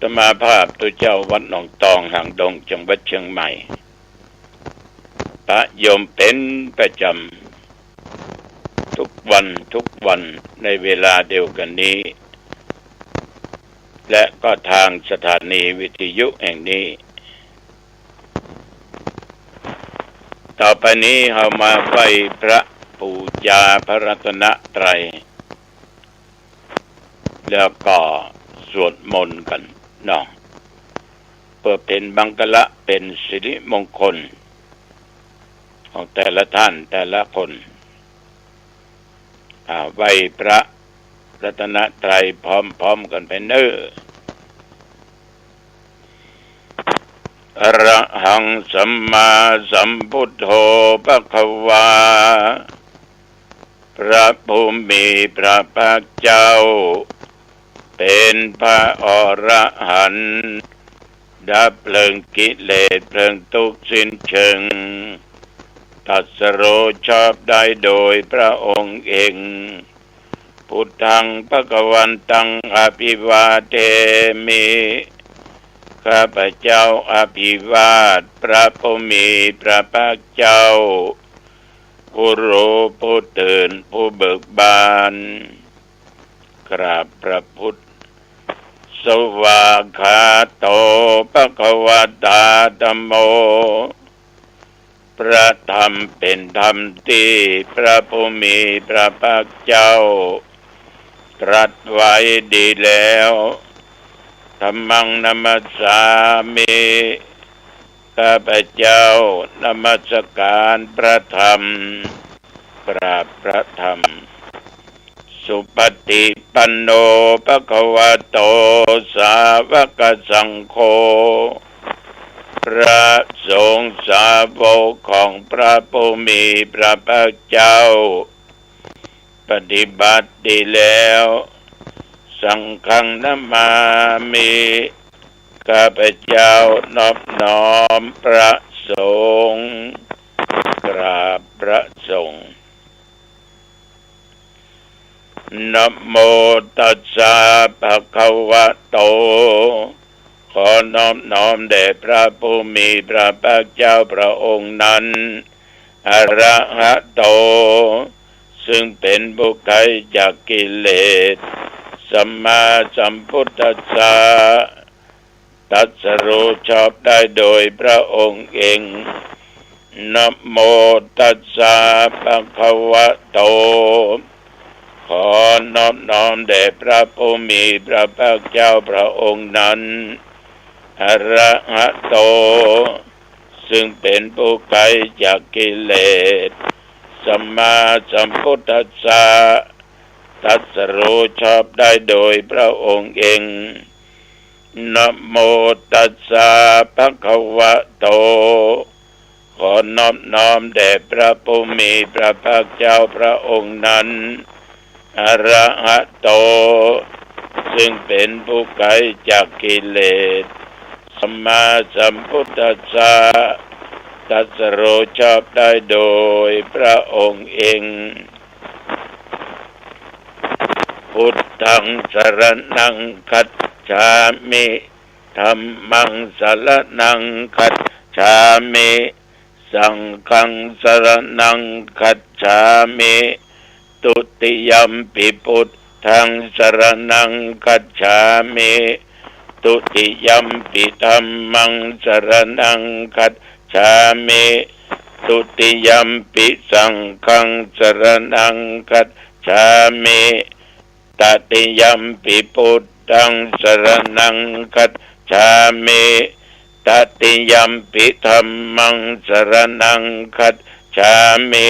ตมาภาพตัวเจ้าวัดหนองตองหางดงจังหวัดเชียงใหม่ประโยมเป็นประจำทุกวันในเวลาเดียวกันนี้และก็ทางสถานีวิทยุแห่งนี้ต่อไปนี้เรามาไหว้พระปูชาพระรัตนตรัยแล้วก็สวดมนต์กันเนาะเพื่อเป็นบังกละเป็นสิริมงคลของแต่ละท่านแต่ละคนไหว้พระรัตนตรัยพร้อมกันไปเน้ออะระหังสัมมาสัมพุทโธภควาพระผู้มีพระภาคเจ้าเป็นพระอรหันต์ดับเพลิงกิเลสเพลิงทุกข์สิ้นเชิงตรัสรู้ชอบได้โดยพระองค์เองพุทธังภวันตังอภิวาเทมิข้าพเจ้าอภิวาทพระผู้มีพระภาคเจ้าผู้รู้ผู้ตื่นผู้เบิกบานกราบพระพุทธสวากขาโตภควตาธัมโมพระธรรมเป็นธรรมที่พระผู้มีพระภาคเจ้าตรัสไว้ดีแล้วธัมมังนัมสสามิข้าพเจ้านมัสการพระธรรมกราบพระธรรมสุปฏิปันโนภควโตสาวกสังโฆพระสงฆ์สาวกของพระผู้มีพระภาคเจ้าปฏิบัติดีแล้วสังฆังนามามิข้าพเจ้านอบน้อมพระสงฆ์กราบพระสงฆ์นะโมตัสสะภะคะวะโตขอนอบน้อมแด่พระผู้มีพระภาคเจ้าพระองค์นั้นอะระหะโตซึ่งเป็นผู้ไกลจากกิเลสสัมมาสัมพุทธัสสะตรัสรู้ชอบได้โดยพระองค์เองนะโมตัสสะภะคะวะโตขอนอบน้อมแด่พระผู้มีพระภาคเจ้าพระองค์นั้นอะระหะโตซึ่งเป็นผู้ไกลจากกิเลสสัมมาสัมพุทธัสสะตรัสรู้ชอบได้โดยพระองค์เองนะโมตัสสะภะคะวะโตขอนอบน้อมแด่พระผู้มีพระภาคเจ้าพระองค์นั้นอะระหะโตซึ่งเป็นผู้ไกลจากกิเลสสัมมาสัมพุทธัสสะตรัสรู้ชอบได้โดยพระองค์เองพุทธังสรณังคัจฉามิธัมมังสรณังคัจฉามิสังฆังสรณังคัจฉามิตุติยัมปิพุทธังสรณังคัจฉามิตุติยัมปิธัมมังสรณังคัจฉามิตุติยัมปิสังฆังสรณังคัจฉามิตติยัมปิพุทธังสรณังคัจฉามิตติยัมปิธัมมังสรณังคัจฉามิ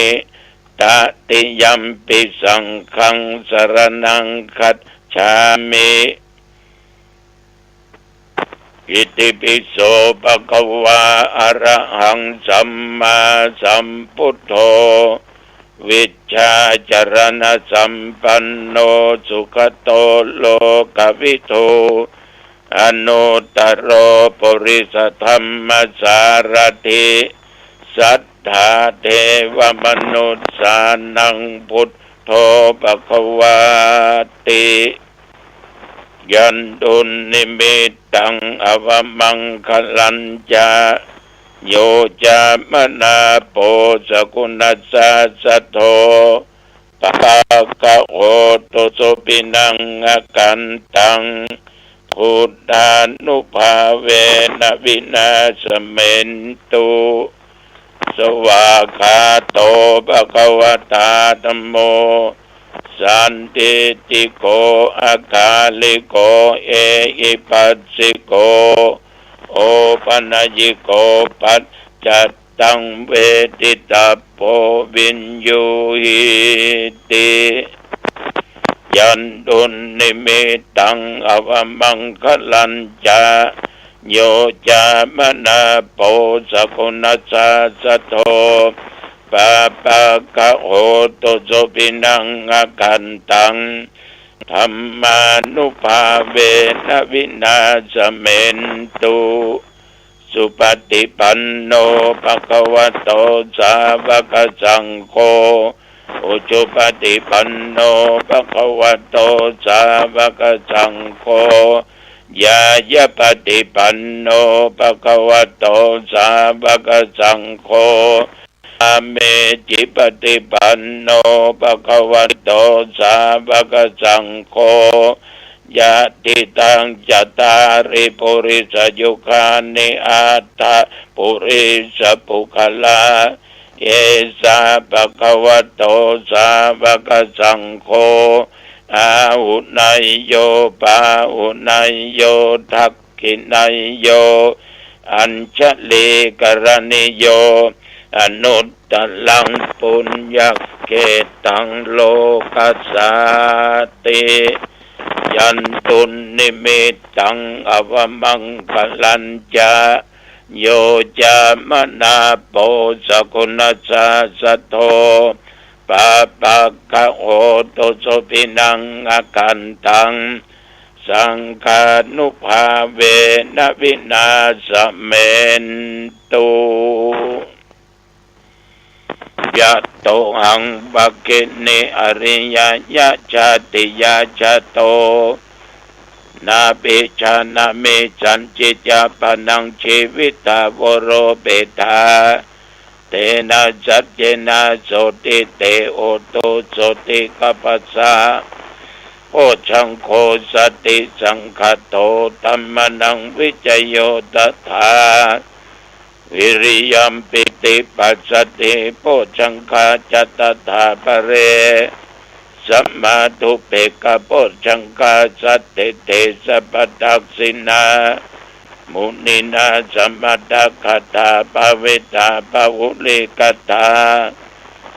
ตติยัมปิสังฆังสรณังคัจฉามิอิติปิโสภะคะวะอะระหังสัมมาสัมพุทโธวิชชาจรณะสัมปันโนสุขโตโลกวิทูอนุตตโรปุริสธรรมสารถิสัทธาเทวมนุสสานังพุทโธภควาติ ยันตุนิมิตตังอวมังคลัญจาโยจามนาโปสกุณัสสะสัทโธปะกะโหตุสุปินังอกันตังพุทธานุภาเวนะวินาศเมนตุสวากขาโตภะคะวตาธัมโมสันติติโกอาคาลิโกเอหิปัสสิโกโอปัญญิโกปัจจัตตังเวทิตาโพวินยูหิติยันตุนิมิตตังอวมังคลัญจาโยจามนาโปสกุณัสสะสัทโธปะปะกะโหตุสุปินังอกันตังธัมมานุภาเวนะวินาศเมนตุสุปฏิปันโนภะคะวะโตสาวกสังโฆอุจุปฏิปันโนภะคะวะโตสาวกสังโฆยายะปฏิปันโนภะคะวะโตสาวกสังโฆอาเมจิปฏิปันโนภะคะวะโตสาวกสังโฆยะติตังจัตตาริปุริสยุคานิอัตถปุริสปุคลาเยสาภะคะวะโตสาวกสังโฆอาหุนายโยปาหุนายโยทักขินายโยอัญชลีกรณิโยอนุตตลังปุญญเกตังโลกัสสาติยันตุนิมิตตังอวมังคลัญจาโยจามนาโปสกุณัสสะสัทโธปะปะกะโหตุสุปินังอกันตังสังฆานุภาเวนะวินาศเมนตุยะโตหังภคินิอริยยะชาติยะชะโตนาปิชานามิสันจิจาปนังชีวิตาวโรเปตาเตนะสัจเจนะโสติเตโอโตโสติกัปปะสะโอชังโคสติสังคโตธัมมนังวิจโยตถาวิริยัมปิติปัสสติโพชังคาจัตถาปะเรสัมมาทุเปกะโพชังคาสัตติเตสัพพทักษินามุนินาสัมมาตคตาภเวตาภวุลิกตา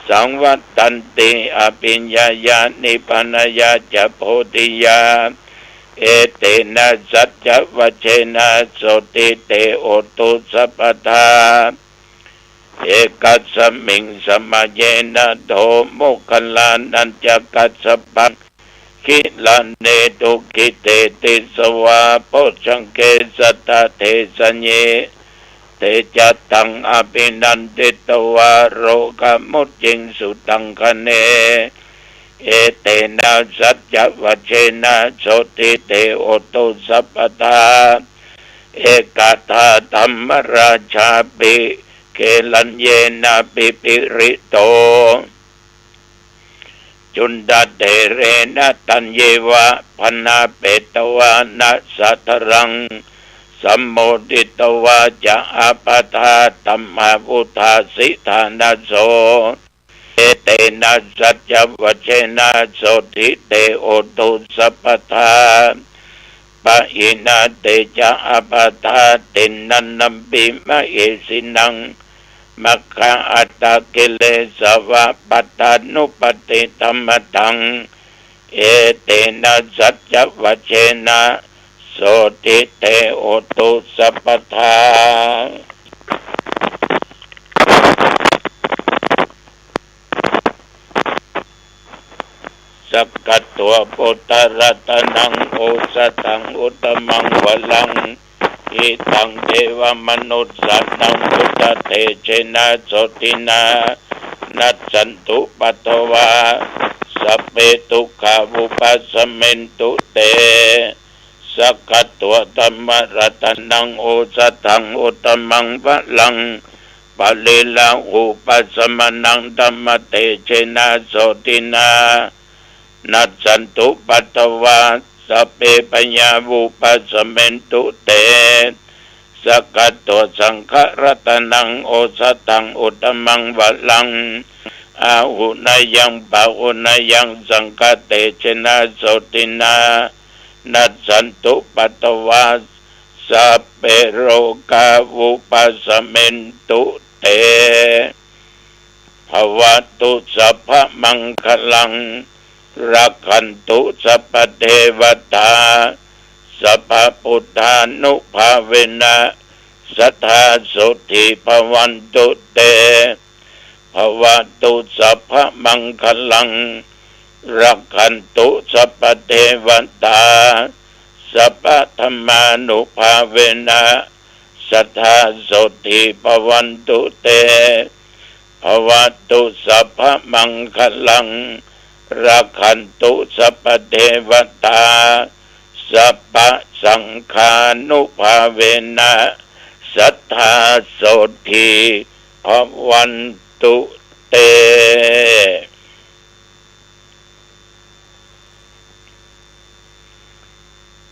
สังวัตตันติอภิญญายานิพพานายาจะโพธิยาเอเตนะสัจจวัชเชนะโสติเตโอตุสัพพทาเอกัสสมิงสมัยเยนะโธโมคคัลลานันจะกัสสปังคิลันเนตุกิเตติสวาโพชังเกสัตตะเทสัญเยเตจัตตังอภินันติตวาโรกมุจจิงสุตังคะเนเอเตนะสัจจวัชเชนะโสติเตโอตุสัพพทาเอกตาธัมมราชาปิเกลัญเยนะปิปิริโตจุนดาเตเรนะตัญเยวะพนาเปตวานะสัทรังสัมโมทิตวาจะอาปทาตัมมาพุทธาสิธานาโสเอเตนะสัจจวัชเชนะโสติเตโอตุสัพพทาปะหินาเตจะอาปทาตินันนัมปิมะเอสินังมัคคะอัตตะกิเลสวะปัตตานุปติธรรมตังเอเตนะสัจจวัชเชนะโสติเตโอตุสัพพทาสักกัตตัวปุตตะรัตนังโอสตังอุตตมังวลังอิตังเทวมนุสสัตตังพุทธเทเชนะโสตินานัสสันตุปัตตวาสัพเพทุกขาวุปัสสมินตุเต สักขตัวธัมมรัตนังโอสถังอุตตมังพลังปะเลลังอุปัสสมนังธัมมเตเชนะโสตินานัสสันตุปัตตวาสัพเพปัญญาวุปัสสเมนตุเตสักขตัวสังฆรัตนังโอสถังอุตตมังวะลังอาหุนายังปะหุนายังสังฆเตชนะโสตินานัสสันตุปัตตวาสัพเพโรกาวุปัสสเมนตุเตภวตุสัพพมังคลังรักขันตุสัพพเทวตาสัพพพุทธานุภาเวนะสัทธาสุธิภวันตุเตภวตุสัพพมังคลังรักขันตุสัพพเทวตาสัพพธรรมานุภาเวนะสัทธาสุธิภวันตุเตภวตุสัพพมังคลังรักขันตุสัพพเทวตาสัพพสังฆานุภาเวนะสัทธาโสธีภวันตุเต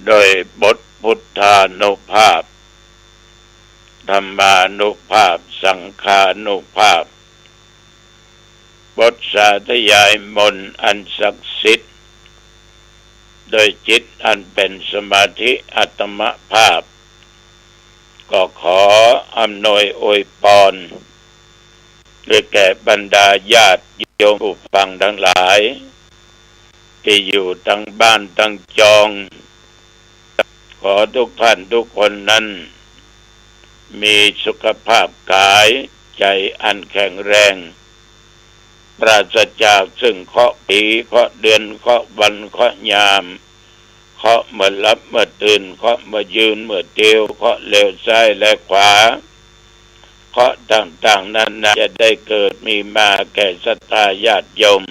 โดยบทพุทธานุภาพธรรมานุภาพสังฆานุภาพบทสาธยายมนต์อันศักดิ์สิทธิ์โดยจิตอันเป็นสมาธิอัตมภาพก็ขออำนวยอวยพรด้วยแก่บรรดาญาติโยมผู้ฟังทั้งหลายที่อยู่ทั้งบ้านทั้งจองขอทุกท่านทุกคนนั้นมีสุขภาพกายใจอันแข็งแรงปราศจากซึ่งเคราะห์ปีเคราะห์เดือนเคราะห์วันเคราะห์ยามเคราะห์เมื่อหลับเมื่อตื่นเคราะห์เมื่อยืนเมื่อเตียวเคราะห์เลี้ยวซ้ายและขวาเคราะห์ต่างๆนั้นจะได้เกิดมีมาแก่ศรัทธาญาติโยม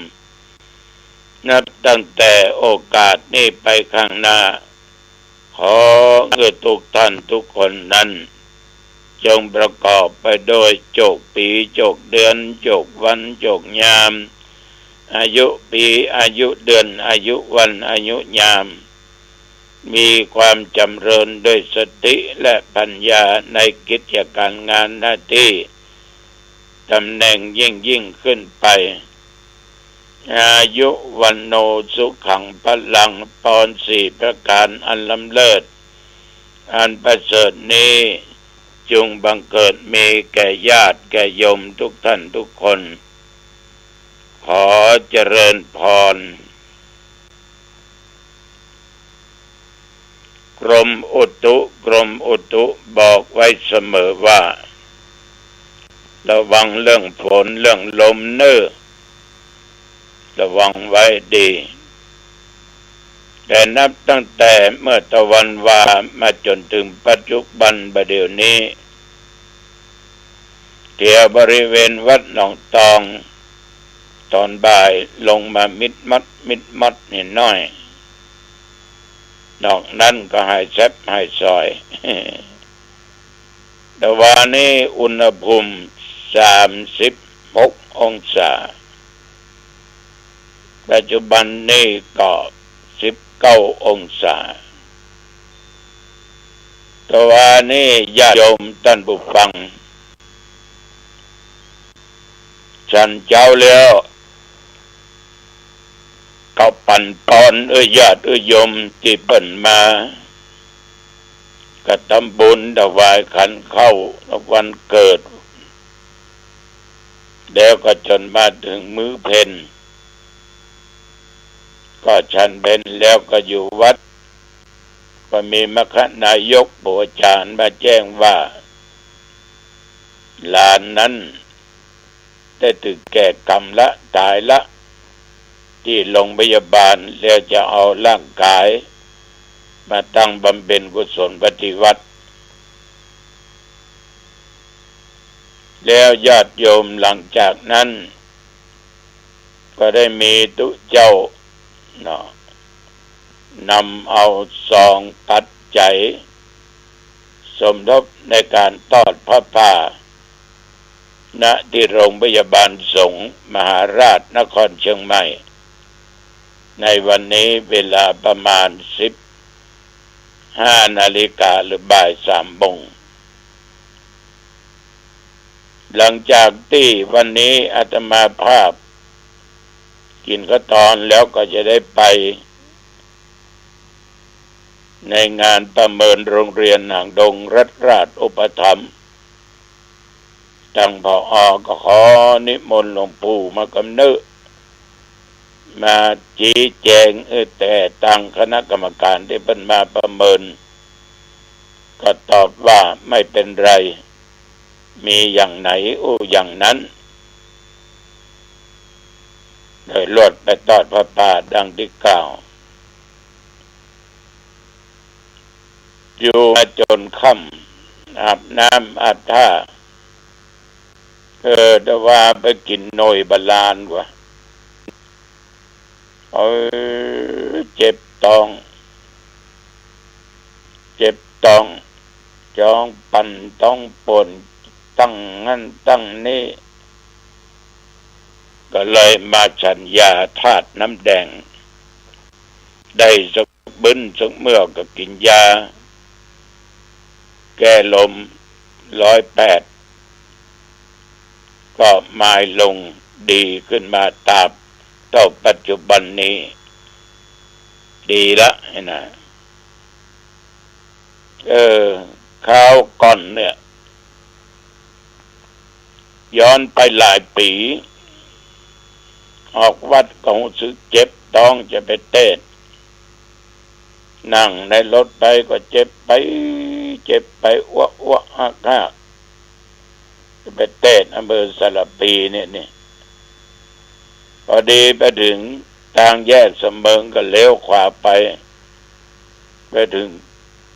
นับตั้งแต่โอกาสนี้ไปข้างหน้าขอทุกท่านทุกคนนั้นจงประกอบไปโดยโชคปีโชคเดือนโชควันโชคยามอายุปีอายุเดือนอายุวันอายุยามมีความจำเริญด้วยสติและปัญญาในกิจการงานหน้าที่ตำแหน่งยิ่งขึ้นไปอายุวันโนสุขังพลังพรสี่ประการอันล้ำเลิศอันประเสริฐนี้จงบังเกิดมีแก่ญาติแก่โยมทุกท่านทุกคนขอเจริญพรกรมอุตุบอกไว้เสมอว่าระวังเรื่องฝนเรื่องลมเน้อระวังไว้ดีแต่นับตั้งแต่เมื่อตะวันวามาจนถึงปัจจุบันบัดเดี๋ยวนี้เที่ยวบริเวณวัดหนองตองตอนบ่ายลงมามิดมัดนิดหน่อยนอกนั้นก็ให้แซบให้ซอยแต่วันนี้อุณหภูมิ36 องศาปัจจุบันนี้ก็19 องศาแต่ว่านี่ญาติโยมท่านผู้ฟังฉันเจ้าแล้วเขาปั่นปอนญาติโยมที่เปิ้นมากระทำบุญถวายขันเข้าวันเกิดแล้วก็จนมาถึงมื้อเพ็ญก็ฉันเพ็ญแล้วก็อยู่วัดก็มีมคณายกโบราจารย์มาแจ้งว่าหลานนั้นได้ถึงแก่กรรมละตายละที่โรงพยาบาลแล้วจะเอาร่างกายมาตั้งบำเพ็ญกุศลปฏิวัติแล้วญาติโยมหลังจากนั้นก็ได้มีตุเจ้า นำเอาซองปัจจัยสมทบในการทอดผ้าป่าณที่โรงพยาบาลสงฆ์มหาราชนครเชียงใหม่ในวันนี้เวลาประมาณ15 นาฬิกาหรือบ่าย 3 โมงหลังจากที่วันนี้อาตมาภาพกินข้าวตอนแล้วก็จะได้ไปในงานประเมินโรงเรียนหางดงรัฐราชอุปถัมภ์ทางผอ.ก็ขอนิมนต์หลวงปู่มากำเนิดมาชี้แจงแต่ทางคณะกรรมการที่เป็นมาประเมินก็ตอบว่าไม่เป็นไรมีอย่างไหนอย่างนั้นโดยลดไปทอดพระป่าดังที่กล่าวอยู่มาจนค่ำอาบน้ำอาบท่าแต่ว่าไปกินหน่อยบาลานกว่าเจ็บท้องจองปั่นต้องปนตั้งงั้นตั้งนี้ก็เลยมาฉันยาธาตุน้ำแดงได้สักบึ้นสักเมื่อก็กินยาแก้ลม108ก็มาลงดีขึ้นมาตามต่อปัจจุบันนี้ดีละนะข้าวก่อนเนี่ยย้อนไปหลายปีออกวัดก็รู้สึกเจ็บท้องจะไปเต้นนั่งในรถไปก็เจ็บไปอ้วกหักจะไปเต้นอำเภอสระปีเนี่ยพอดีไปถึงทางแยกเสมิงก็เลี้ยวขวาไปถึง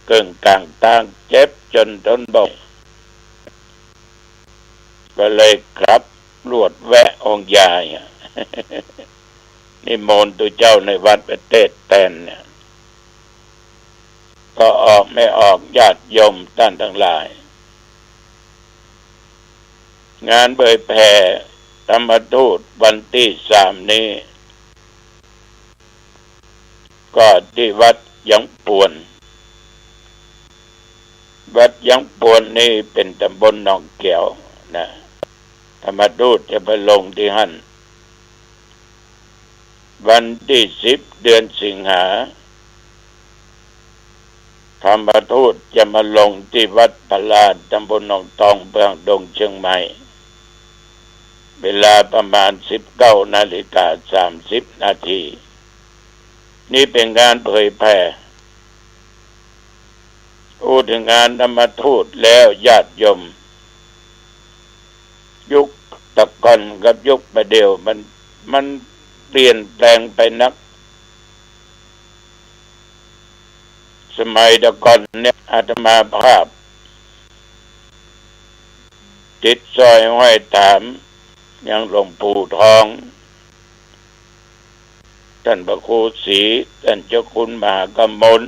กึ่งกลางทางเจ็บจนทนบ่ก็เลยกลับรวดแวะองค์ยายนิมนต์ตัวเจ้าในวัดไปเทศน์แทนเนี่ยก็ออกไม่ออกญาติโยมท่านทั้งหลายงานเผยแผ่ธรรมทูตวันที่ 3นี้ก็ที่วัดยังปวนนี่เป็นตำบลหนองเกี่ยวนะธรรมทูตจะไปลงที่หั่นวันที่10 เดือนสิงหาธรรมทูตจะมาลงที่วัดพลาดตำบลหนองตองเมืองดงเชียงใหม่เวลาประมาณ 19:30 นาทีนี่เป็นงานเผยแผ่พูดถึงงานธรรมทูตแล้วญาติโยมยุคตะก่อนกับยุคประเดี๋ยวมันเปลี่ยนแปลงไปนักสมัยตะก่อนเนี่ยอาตมาภาพติดซอยห้อยถามยังหลวงปู่ทองท่านพระครูศรีท่านเจ้าคุณมหากมล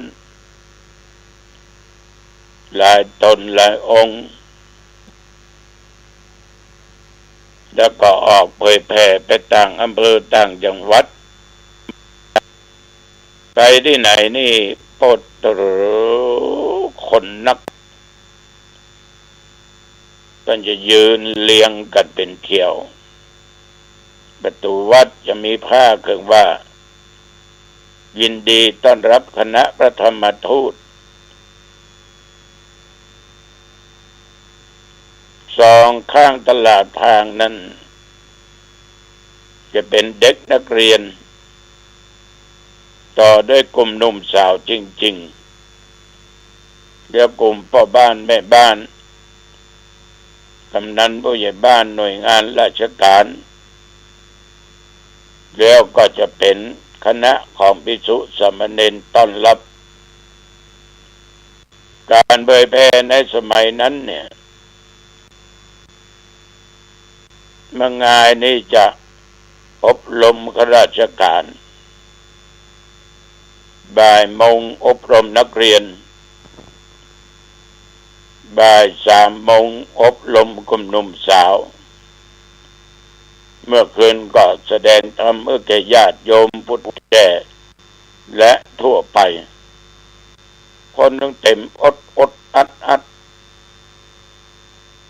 หลายตนหลายองค์แล้วก็ออกเผยแผ่ไปต่างอำเภอต่างจังหวัดไปที่ไหนนี่ปดคนนักกันจะยืนเรียงกันเป็นเที่ยวประตูวัดจะมีผ้าเครื่องว่ายินดีต้อนรับคณะพระธรรมทูตสองข้างตลาดทางนั้นจะเป็นเด็กนักเรียนต่อด้วยกลุ่มหนุ่มสาวจริงๆแล้วกลุ่มพ่อบ้านแม่บ้านกำนันผู้ใหญ่บ้านหน่วยงานราชการแล้วก็จะเป็นคณะของภิกษุสามเณรต้อนรับการเผยแผ่ในสมัยนั้นเนี่ยเมื่องานนี้จะอบรมข้าราชการ บ่ายโมงอบรมนักเรียนบ่าย3 โมงอบรมกลุ่มหนุ่มสาวเมื่อคืนก็แสดงธรรมแก่ญาติโยมพุทธแก่และทั่วไปคนต้องเต็มอดอัด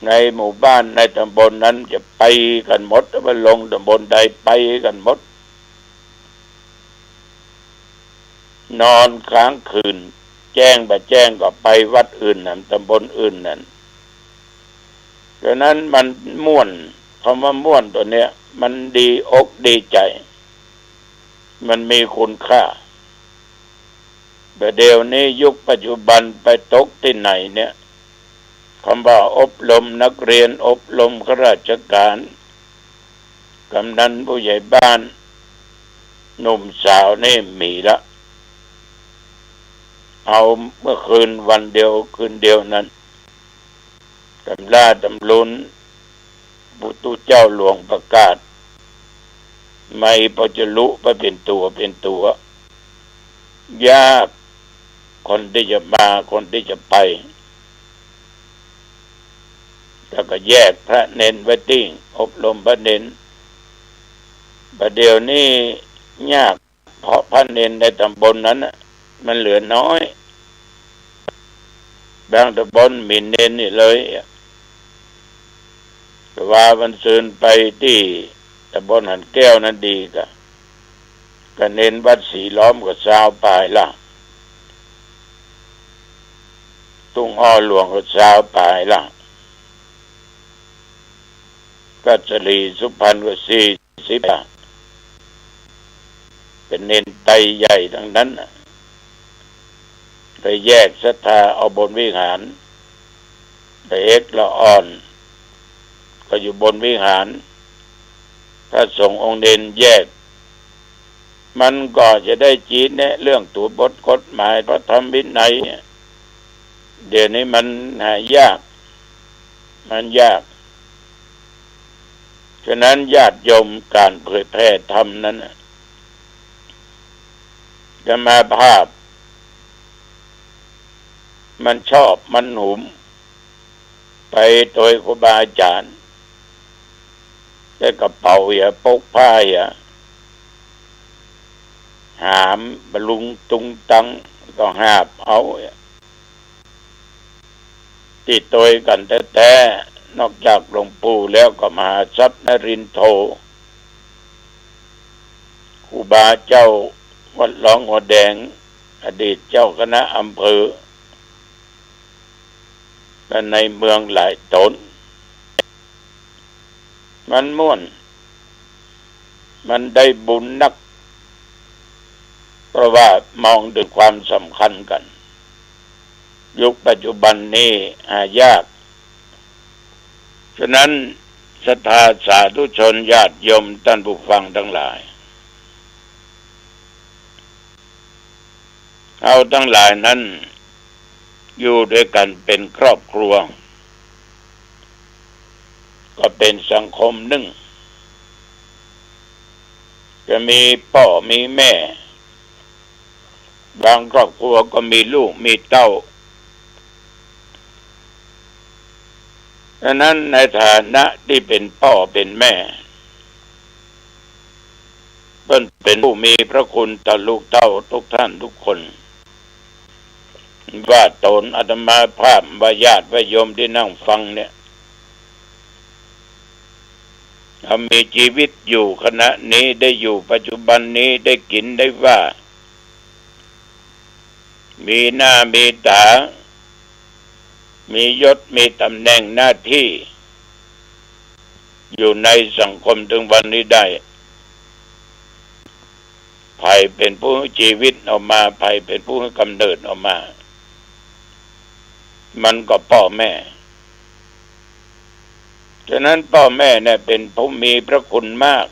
ในหมู่บ้านในตำบลนั้นจะไปกันหมดไปลงตำบลใดไปกันหมดนอนค้างคืนแจ้งก็ไปวัดอื่นนั่นตำบลอื่นนั่นดังนั้นมันม่วนคำว่าม่วนตัวเนี้ยมันดีอกดีใจมันมีคุณค่าแต่เดี๋ยวนี้ยุคปัจจุบันไปตกที่ไหนเนี่ยคำว่าอบรมนักเรียนอบรมข้าราชการกำนันผู้ใหญ่บ้านหนุ่มสาวนี่มีละเอาเมื่อคืนวันเดียวคืนเดียวนั้นตำราตำลุนพุทธเจ้าหลวงประกาศไม่พอจะลุไปเป็นตัวยากคนที่จะมาคนที่จะไปแล้วก็แยกพระเน้นไว้ติ้งอบรมพระเน้นประเดี๋ยวนี้ยากเพราะพระเน้นในตำบลนั้นมันเหลือน้อยบางตำบลมีเน้นนี่เลยแต่ว่าวันซืนไปที่ตำบลหันแก้วนั้นดีก็เน้นวัดสีล้อมกับชาวปลายละตุ้งอ้อหลวงกับชาวปลายละกัจจรีสุพรรณกับ40ละเป็นเน้นไตใหญ่ทั้งนั้นไปแยกศรัทธาเอาบนวิหารไปเอกละอ่อนก็อยู่บนวิหารถ้าส่งองค์เด่นแยกมันก็จะได้จีนเนี่ยเรื่องตัวบทกฎหมายพระธรรมวินัยเดี๋ยวนี้มันหายากฉะนั้นญาติโยมการเผยแพร่ธรรมนั้นจะมาภาพมันชอบมันหุมไปโดยครูบาอาจารย์ได้กระเป๋าปกผ้าหามบลุงตุงตังก็หาบเอาติดตัวกันแท้ๆนอกจากหลวงปู่แล้วก็มหาทรัพย์นรินทร์โทครูบาเจ้าวัดหลองหัวแดงอดีตเจ้าคณะอำเภอและในเมืองหลายตนมันม่วนมันได้บุญนักเพราะว่ามองด้วยความสำคัญกันยุคปัจจุบันนี้หายากฉะนั้นศรัทธาสาธุชนญาติโยมท่านผู้ฟังทั้งหลายเอาทั้งหลายนั้นอยู่ด้วยกันเป็นครอบครัวก็เป็นสังคมหนึ่งจะมีพ่อมีแม่บางครอบครัวก็มีลูกมีเต้าดังนั้นในฐานะที่เป็นพ่อเป็นแม่เป็นผู้มีพระคุณต่อลูกเต้าทุกท่านทุกคนว่าตนอาตมาภาพว่าญาติว่าโยมที่นั่งฟังเนี่ยมีชีวิตอยู่ขณะนี้ได้อยู่ปัจจุบันนี้ได้กินได้ว่ามีหน้ามีตามียศมีตำแหน่งหน้าที่อยู่ในสังคมถึงวันนี้ได้ใครเป็นผู้ให้ชีวิตออกมาใครเป็นผู้ให้กำเนิดออกมามันก็พ่อแม่ฉะนั้นพ่อแม่เนี่ยเป็นผู้มีพระคุณมาก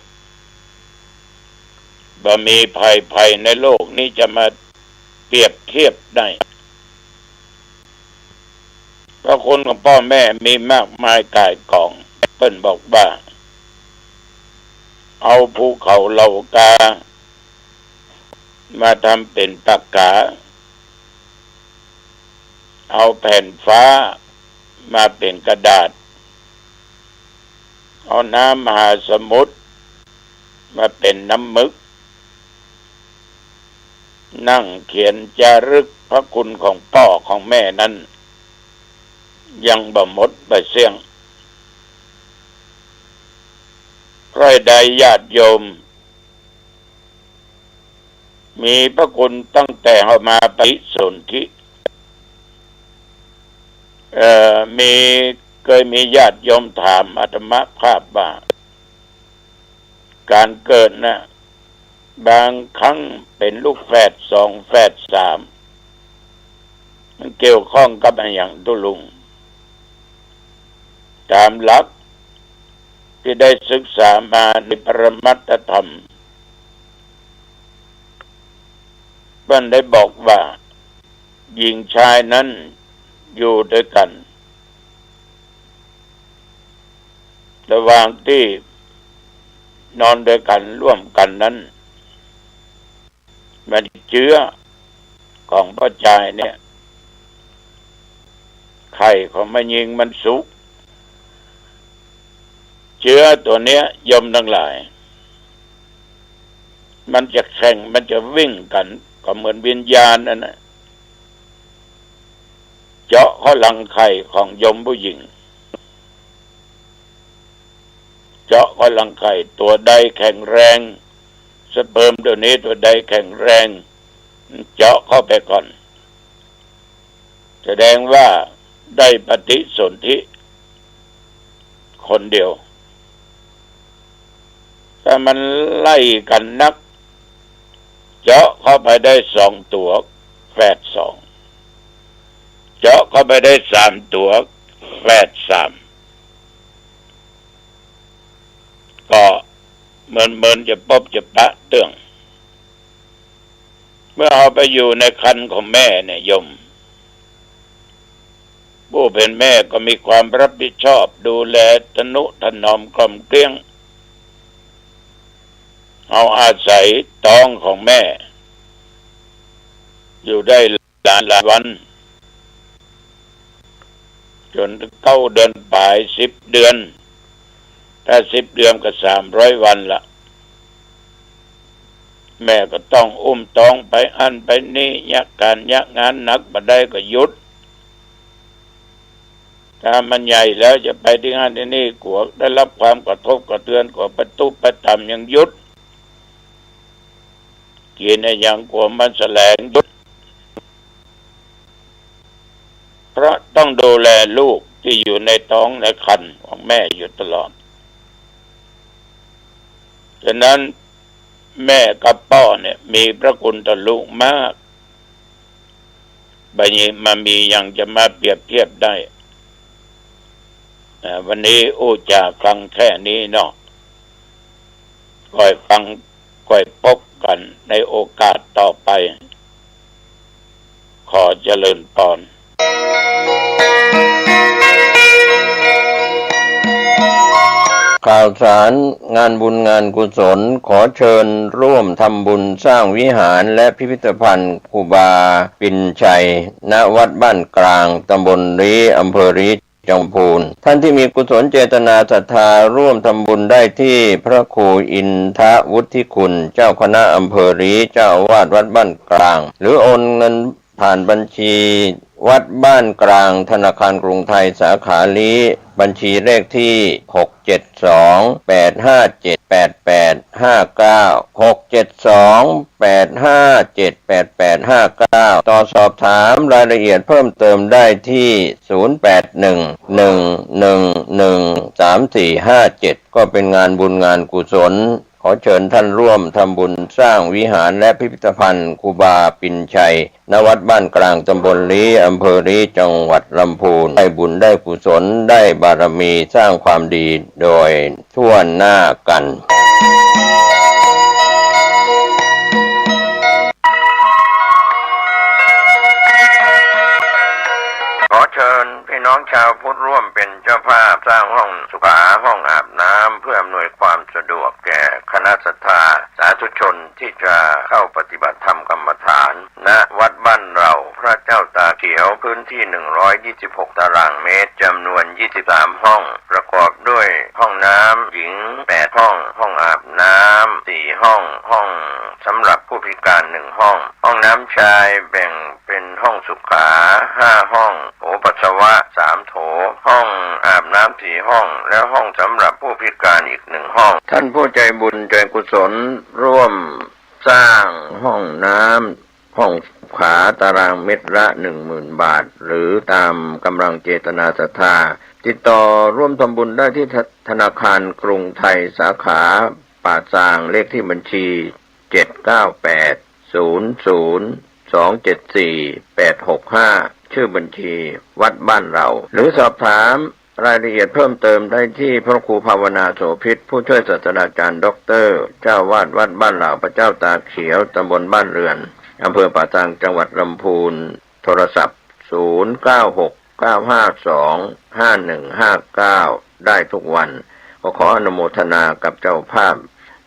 บ่มีภัยในโลกนี้จะมาเปรียบเทียบได้พระคุณของพ่อแม่มีมากมายก่ายกองเพิ่นบอกว่าเอาภูเขาเหล่ากา มาทำเป็นปากกาเอาแผ่นฟ้ามาเป็นกระดาษเอาน้ำมหาสมุทรมาเป็นน้ำมึกนั่งเขียนจารึกพระคุณของพ่อของแม่นั้นยังบ่หมดบ่เสี่ยงใครใดญาติโยมมีพระคุณตั้งแต่เฮามาปฏิสนธิเคยมีญาติโยมถามอาตมาภาพว่าการเกิดนะบางครั้งเป็นลูกแฝด2แฝด3มันเกี่ยวข้องกับอะไรอย่างตุลุงตามหลักที่ได้ศึกษามาในปรมัตถธรรมมันได้บอกว่าหญิงชายนั้นอยู่ด้วยกันระหว่างที่นอนด้วยกันร่วมกันนั้นมันเชื้อของพ่อชายเนี่ยไข่ของมันยิงมันสุกเชื้อตัวเนี้ยยมทั้งหลายมันจะแข่งมันจะวิ่งกันก็เหมือนวิญญาณนั่นนะเจาะเข้ารังไข่ของยมผู้หญิงเจาะเข้ารังไข่ตัวใดแข็งแรงสเปิร์มตัวนี้ตัวใดแข็งแรงเจาะเข้าไปก่อนแสดงว่าได้ปฏิสนธิคนเดียวถ้ามันไล่กันนักเจาะเข้าไปได้2ตัวแฝด2เจาะเข้าไปได้3ตัวแฝด3ก็เหมือนจะปบจะปะเตื้องเมื่อเอาไปอยู่ในครรภ์ของแม่เนี่ยโยมผู้เป็นแม่ก็มีความรับผิดชอบดูแลทนุถนอมกล่อมเกลี้ยงเอาอาศัยท้องของแม่อยู่ได้หลายวันจนเข้าเดือนปลาย10 เดือนถ้า10 เดือนก็300 วันละแม่ก็ต้องอุ้มท้องไปอันไปนี่ยักการยักงานหนักมาได้ก็หยุดถ้ามันใหญ่แล้วจะไปที่งานที่นี่กลัวได้รับความกระทบกระเทือนกว่าประตูประทำยังหยุดกินอย่างกลัวมันแสลงหยุดเพราะต้องดูแลลูกที่อยู่ในท้องในครรภ์ของแม่อยู่ตลอดฉะนั้นแม่กับพ่อเนี่ยมีพระคุณต่อลูกมากบัดนี้มามีอย่างจะมาเปรียบเทียบได้วันนี้จะฟังแค่นี้เนาะค่อยฟังค่อยพบกันในโอกาสต่อไปขอเจริญพรข่าวสารงานบุญงานกุศลขอเชิญร่วมทำบุญสร้างวิหารและพิพิธภัณฑ์ครูบาปิ่นชัยณวัดบ้านกลางตำบลรีอำเภอรีจังหวัดพูนท่านที่มีกุศลเจตนาศรัทธาร่วมทำบุญได้ที่พระครูอินทวุฒิคุณเจ้าคณะอำเภอรีเจ้าอาวาสวัดบ้านกลางหรือโอนเงินผ่านบัญชีวัดบ้านกลางธนาคารกรุงไทยสาขาลีบัญชีเลขที่672857889ต่อสอบถามรายละเอียดเพิ่มเติมได้ที่0811113457ก็เป็นงานบุญงานกุศลขอเชิญท่านร่วมทำบุญสร้างวิหารและพิพิธภัณฑ์ครูบาปิ่นชัยณวัดบ้านกลางตำบลลีอำเภอลีจังหวัดลำพูนได้บุญได้กุศลได้บารมีสร้างความดีโดยทั่วหน้ากันขอเชิญพี่น้องชาวพุทธร่วมเป็นเจ้าภาพสร้างห้องสุขาห้องอาบน้ำเพื่ออำนวยความสะดวกแก่ค ณศรัทธาสาธุชนที่จะเข้าปฏิบัติธรรมกรรมฐานณวัดบ้านเราพระเจ้าตาเขียวพื้นที่126ตารางเมตรจำนวน23ห้องประกอบด้วยห้องน้ำหญิง8ห้องห้องอาบน้ำ4ห้องห้องสำหรับผู้พิการ1ห้องห้องน้ำชายแบ่งเป็นห้องสุขา5ห้องโถปัสสาวะ3โถห้องอาบน้ำ4ห้องและห้องสำหรับผู้พิการอีก1ห้องท่านผู้ใจบุญใจกุศลร่วมสร้างห้องน้ำห้องขาตารางเมตรละ 10,000 บาทหรือตามกำลังเจตนาศรัทธาติดต่อร่วมทำบุญได้ที่ธนาคารกรุงไทยสาขาป่าซางเลขที่บัญชี79800274865ชื่อบัญชีวัดบ้านเราหรือสอบถามรายละเอียดเพิ่มเติมได้ที่พระครูภาวนาโสภิตผู้ช่วยศาสตราจารย์ด็อกเตอร์เจ้าวาดวัดบ้านเหล่าพระเจ้าตาเขียวตำบลบ้านเรือนอำเภอป่าซางจังหวัดลำพูนโทรศัพท์0969525159ได้ทุกวันขออนุโมทนากับเจ้าภาพ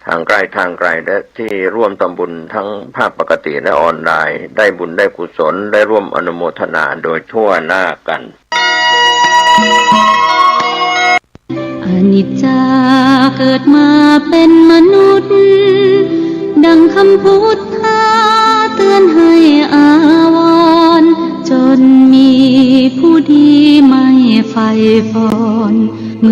ทางไกลทางไกลและที่ร่วมทำบุญทั้งภาพปกติและออนไลน์ได้บุญได้กุศลได้ร่วมอนุโมทนาโดยทั่วหน้ากันอนิจจาเกิดมาเป็นมนุษย์ดังคำพุทธาเตือนให้อาวรณ์จนมีผู้ดีไม่ใฝ่ฝัน